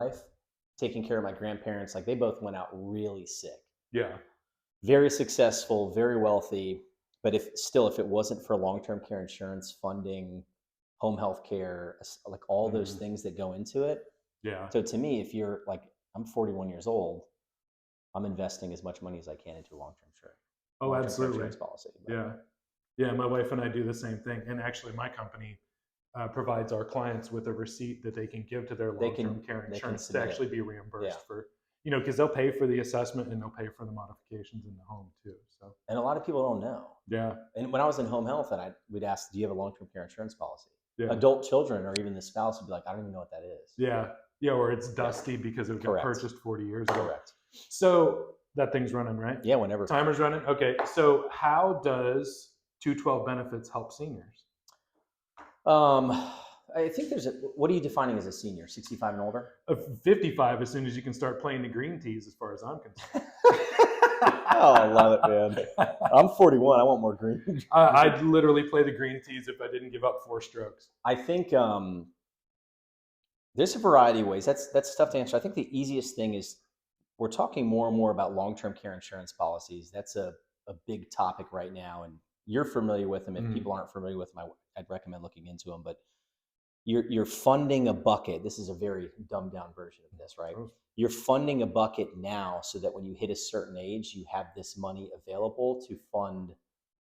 life, taking care of my grandparents. Like they both went out really sick, Yeah. very successful, very wealthy. But if it wasn't for long-term care insurance funding, home health care, like all those Mhm. things that go into it. Yeah. So to me, if you're like, I'm 41 years old, I'm investing as much money as I can into Oh, long-term care absolutely. insurance policy. But Yeah. Yeah. My wife and I do the same thing. And actually, my company provides our clients with a receipt that they can give to their they long-term can care they can insurance to submit it. actually be Yeah. reimbursed for, because they'll pay for the assessment and they'll pay for the modifications in the home too. So, And a lot of people don't know. yeah. And when I was in home health, and we'd ask, "Do you have a long-term care insurance policy?" Yeah. Adult children or even the spouse would be like, "I don't even know what that is." Yeah. Yeah. Or it's Yeah, dusty because it got correct, purchased 40 years ago. correct. So that thing's running, right? Yeah, whenever. Timer's running. Okay. So how does 212 benefits help seniors? Um, I think what are you defining as a senior? 65 and older? 55 as soon as you can start playing the green teas, as far as I'm concerned. Oh, I love it, man. I'm 41. I want more green. I'd literally play the green teas if I didn't give up 4 strokes. I think there's a variety of ways. That's tough to answer. I think the easiest thing is we're talking more and more about long-term care insurance policies. That's a big topic right now, and you're familiar with them. If Mm. people aren't familiar with them, I'd recommend looking into them. But you're funding a bucket. This is a very dumbed down version of this, right? Oh, You're funding a bucket now so that when you hit a certain age, you have this money available to fund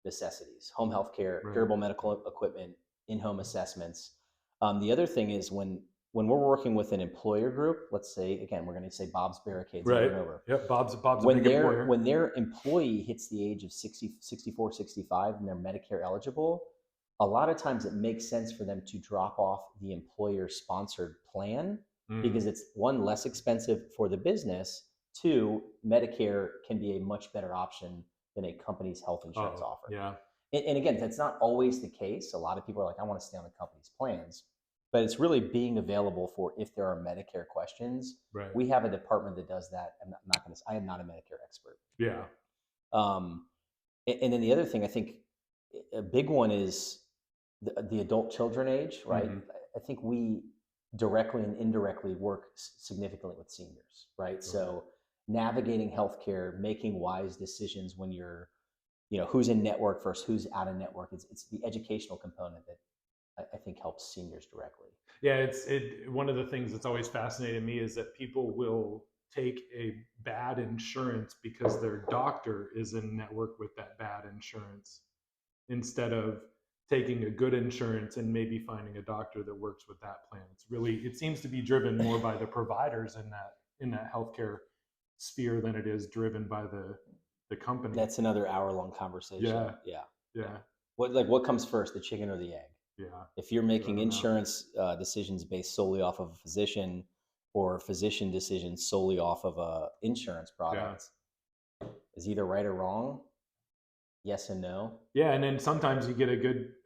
necessities, home health care, right. durable medical equipment, in-home assessments. The other thing is when we're working with an employer group, let's say again, we're going to say Bob's Barricades over Right. and over. Yep. Bob's a big employer. When their employee hits the age of 60, 64, 65, and they're Medicare eligible, a lot of times it makes sense for them to drop off the employer sponsored plan Mm. because it's one, less expensive for the business, two, Medicare can be a much better option than a company's health insurance Oh, offer. yeah. And again, that's not always the case. A lot of people are like, I want to stay on the company's plans, but it's really being available for if there are Medicare questions. Right. We have a department that does that. I'm not going to. I am not a Medicare expert. Yeah. Um, and then the other thing, I think a big one is the adult children age, right? Hmm. I think we directly and indirectly work significantly with seniors, right? Okay. So navigating healthcare, making wise decisions when you're, who's in network versus who's out of network. It's the educational component that I think helps seniors directly. Yeah, one of the things that's always fascinated me is that people will take a bad insurance because their doctor is in network with that bad insurance instead of taking a good insurance and maybe finding a doctor that works with that plan. It seems to be driven more by the providers in that healthcare sphere than it is driven by the company. That's another hour-long conversation. Yeah, Yeah, yeah. yeah, What comes first, the chicken or the egg? yeah. If you're I making don't know. insurance decisions based solely off of a physician or physician decisions solely off of a insurance Yeah. product, is either right or wrong, yes and no. Yeah, and then sometimes you get a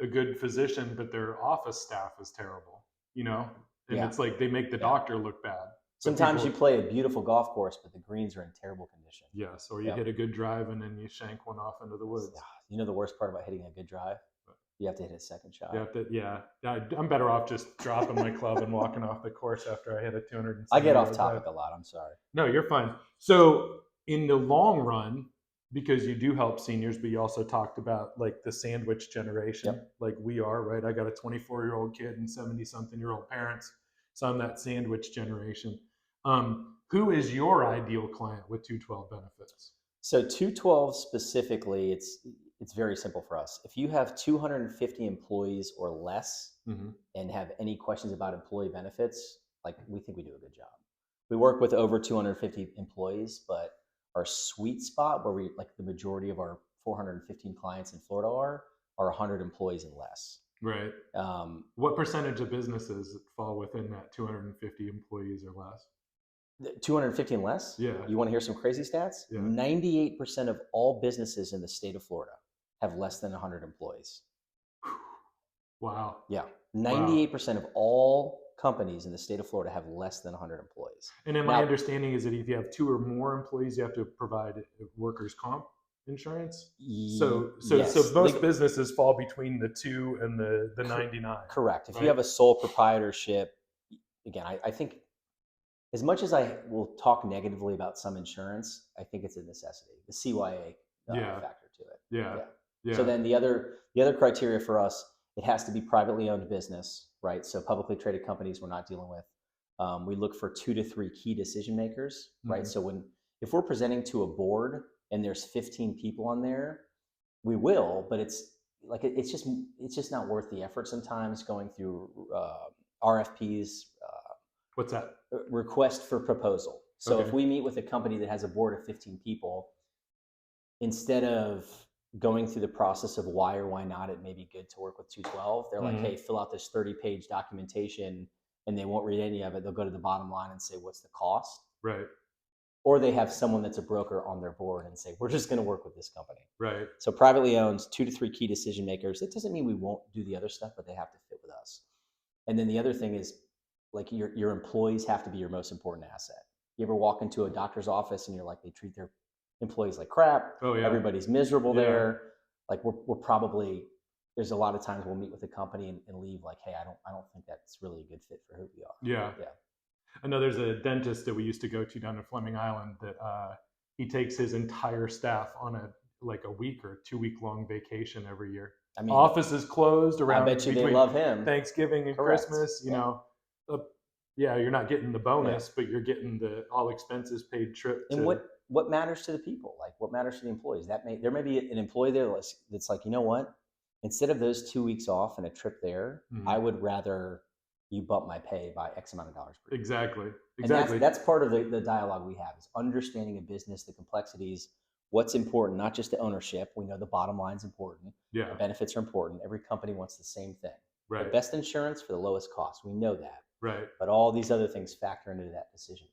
good physician, but their office staff is terrible, you know, and Yeah, it's like they make the yeah. doctor look bad, but Sometimes you people, play a beautiful golf course, but the greens are in terrible condition. yes, or you Yep. hit a good drive and then you shank one off into the woods. You know the worst part about hitting a good drive? But You have to hit a second you shot. have to, yeah, I'm better off just dropping my club and walking off the course after I hit a I get 270 off yard drive. topic a lot. I'm sorry. No, you're fine. So in the long run, because you do help seniors, but you also talked about like the sandwich generation, Yep. like we are, right? I got a 24-year-old kid and 70-something-year-old parents. So I'm that sandwich generation. Who is your ideal client with 212 benefits? So 212 specifically, it's very simple for us. If you have 250 employees or less Mm-hmm. and have any questions about employee benefits, like we think we do a good job. We work with over 250 employees, but our sweet spot where we like the majority of our 415 clients in Florida are 100 employees and less. Right. What percentage of businesses fall within that 250 employees or less? 250 and less? Yeah. You want to hear some crazy stats? Yeah. 98% of all businesses in the state of Florida have less than 100 employees. Wow. Yeah. 98% of all companies in the state of Florida have less than 100 employees. And then my understanding is that if you have 2 or more employees, you have to provide workers' comp insurance. So yes, most businesses fall between the 2 and the 99. Correct. If right? you have a sole proprietorship, again, I think as much as I will talk negatively about some insurance, I think it's a necessity. The CYA Yeah. factor to it. Yeah. Yeah. So Yeah. then the other criteria for us, it has to be privately owned business, right? So publicly traded companies we're not dealing with. We look for 2 to 3 key decision makers, right? Mhm. So if we're presenting to a board and there's 15 people on there, we will, but it's just not worth the effort sometimes going through RFPs, What's that? request for proposal. So if Okay. we meet with a company that has a board of 15 people, instead of going through the process of why or why not it may be good to work with 212, they're like, hey, Mhm. fill out this 30-page documentation, and they won't read any of it. They'll go to the bottom line and say, what's the cost? Right. Or they have someone that's a broker on their board and say, we're just going to work with this company. Right. So privately owned, 2 to 3 key decision makers. That doesn't mean we won't do the other stuff, but they have to fit with us. And then the other thing is, like, your employees have to be your most important asset. You ever walk into a doctor's office and you're like, they treat their employees like crap. Oh yeah. Everybody's miserable Yeah. there. Like we're probably, there's a lot of times we'll meet with a company and leave like, hey, I don't think that's really a good fit for who we are. Yeah. Yeah. I know there's a dentist that we used to go to down in Fleming Island that he takes his entire staff on a week or 2 week long vacation every year. I mean, Office is closed I around bet you they between love him. Thanksgiving and Correct. Christmas. You Yeah. know, yeah, you're not getting the bonus, but you're getting the all expenses paid trip. And what matters to the people? Like what matters to the employees? There may be an employee there that's like, you know what? Instead of those 2 weeks off and a trip there, Mhm. I would rather you bump my pay by X amount of dollars per year. Exactly. And that's part of the dialogue we have is understanding a business, the complexities, what's important, not just the ownership. We know the bottom line's important. The Yeah. benefits are important. Every company wants the same thing. The Right. best insurance for the lowest cost. We know that. Right. But all these other things factor into that decision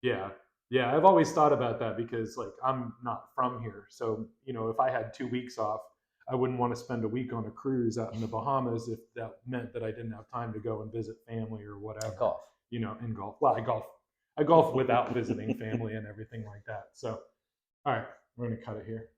making. Yeah. Yeah. I've always thought about that because like I'm not from here. So, you know, if I had 2 weeks off, I wouldn't want to spend a week on a cruise out in the Bahamas if that meant that I didn't have time to go and visit family or whatever. Golf. You know, in golf. Well, I golf without visiting family and everything like that. So, all right, we're going to cut it here.